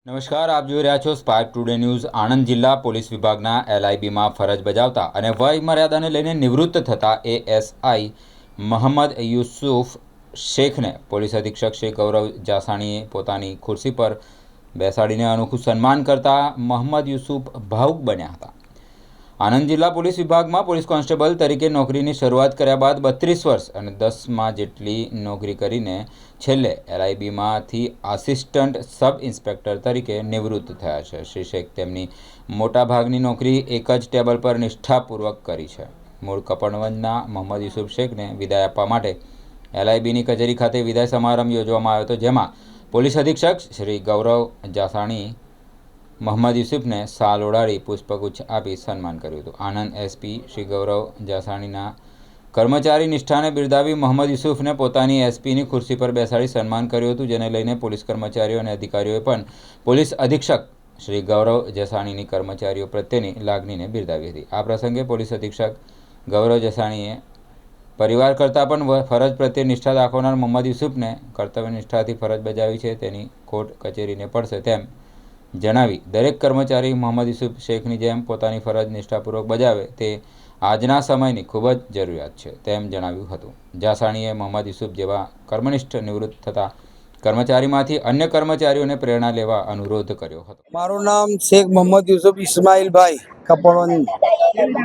નમસ્કાર, આપ જોઈ રહ્યા છો સ્પાર્ક ટુડે ન્યૂઝ। આણંદ જિલ્લા પોલીસ વિભાગના એલઆઈબીમાં ફરજ બજાવતા અને વય મર્યાદાને લઈને નિવૃત્ત થતા એએસઆઈ મોહમ્મદ યુસુફ શેખને પોલીસ અધિક્ષક શ્રી ગૌરવ જાસાણીએ પોતાની ખુરશી પર બેસાડીને અનોખું સન્માન કરતા મોહમ્મદ યુસુફ ભાવુક બન્યા હતા। આણંદ જિલ્લા પોલીસ વિભાગમાં પોલીસ કોન્સ્ટેબલ તરીકે નોકરીની શરૂઆત કર્યા બાદ 32 વર્ષ અને 10 માહ જેટલી નોકરી કરીને છેલ્લે એલઆઈબીમાંથી આસિસ્ટન્ટ સબ ઇન્સ્પેક્ટર તરીકે નિવૃત્ત થયા છે। શ્રી શેખ તેમની મોટાભાગની નોકરી એક જ ટેબલ પર નિષ્ઠાપૂર્વક કરી છે। મૂળ કપડવંજના મોહમ્મદ યુસુફ શેખને વિદાય આપવા માટે એલઆઈબીની કચેરી ખાતે વિદાય સમારંભ યોજવામાં આવ્યો હતો, જેમાં પોલીસ અધિક્ષક શ્રી ગૌરવ જાસાણી મોહમ્મદ યુસુફને શાલ ઓઢાડી પુષ્પગુચ્છ આપી સન્માન કર્યું હતું। આણંદ એસપી શ્રી ગૌરવ જાસાણીના કર્મચારી નિષ્ઠાને બિરદાવી મોહમ્મદ યુસુફને પોતાની એસપીની ખુરશી પર બેસાડી સન્માન કર્યું હતું, જેને લઈને પોલીસ કર્મચારીઓ અને અધિકારીઓએ પણ પોલીસ અધિક્ષક શ્રી ગૌરવ જાસાણીની કર્મચારીઓ પ્રત્યેની લાગણીને બિરદાવી હતી। આ પ્રસંગે પોલીસ અધિક્ષક ગૌરવ જાસાણીએ પરિવાર કરતાં પણ ફરજ પ્રત્યે નિષ્ઠા દાખવનાર મોહમ્મદ યુસુફને કર્તવ્યનિષ્ઠાથી ફરજ બજાવી છે તેની ખોટ કચેરીને પડશે તેમ જણાવી દરેક કર્મચારી મોહમ્મદ યુસુફ શેખની જેમ પોતાની ફરજ નિષ્ઠાપૂર્વક બજાવે તે આજના સમયની ખૂબ જ જરૂરિયાત છે તેમ જણાવ્યું હતું। જાસાણીએ મોહમ્મદ યુસુફ જેવા કર્મનિષ્ઠ નિવૃત્ત થતા કર્મચારીમાંથી અન્ય કર્મચારીઓને પ્રેરણા લેવા અનુરોધ કર્યો હતો। મારું નામ શેખ મોહમ્મદ યુસુફ ઇસ્માઇલભાઈ કપડવંજ।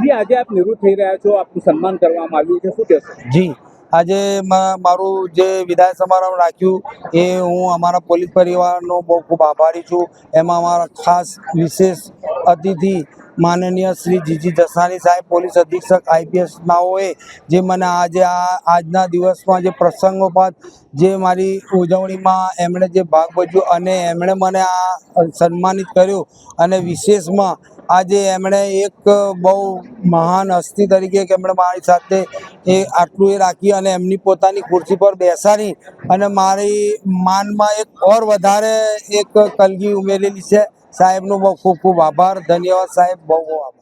જી, આજે આપ નિવૃત્ત થઈ રહ્યા છો, આપનું સન્માન કરવામાં આવ્યું છે, શું કહેશો? જી, આજે મારું જે વિદાય સમારંભ રાખ્યું એ હું અમારા પોલીસ પરિવારનો બહુ ખૂબ આભારી છું। એમાં અમારા ખાસ વિશેષ અતિથિ માનનીય શ્રી જીજી જસાણી સાહેબ, પોલીસ અધિક્ષક આઈપીએસ નાઓએ જે મને આજના દિવસમાં જે પ્રસંગોપાત જે મારી ઉજવણીમાં એમણે જે ભાગ ભજવ્યો અને એમણે મને આ સન્માનિત કર્યું અને વિશેષમાં આજે એમણે એક બહુ મહાન હસ્તી તરીકે કે એમણે મારી સાથે આટલું રાખી અને એમની પોતાની ખુરશી પર બેસાડી અને મારી માનમાં એક ઓર વધારે એક કલગી ઉમેરેલી છે। સાહેબનો બહુ ખૂબ ખૂબ આભાર, ધન્યવાદ સાહેબ, બહુ બહુ આભાર।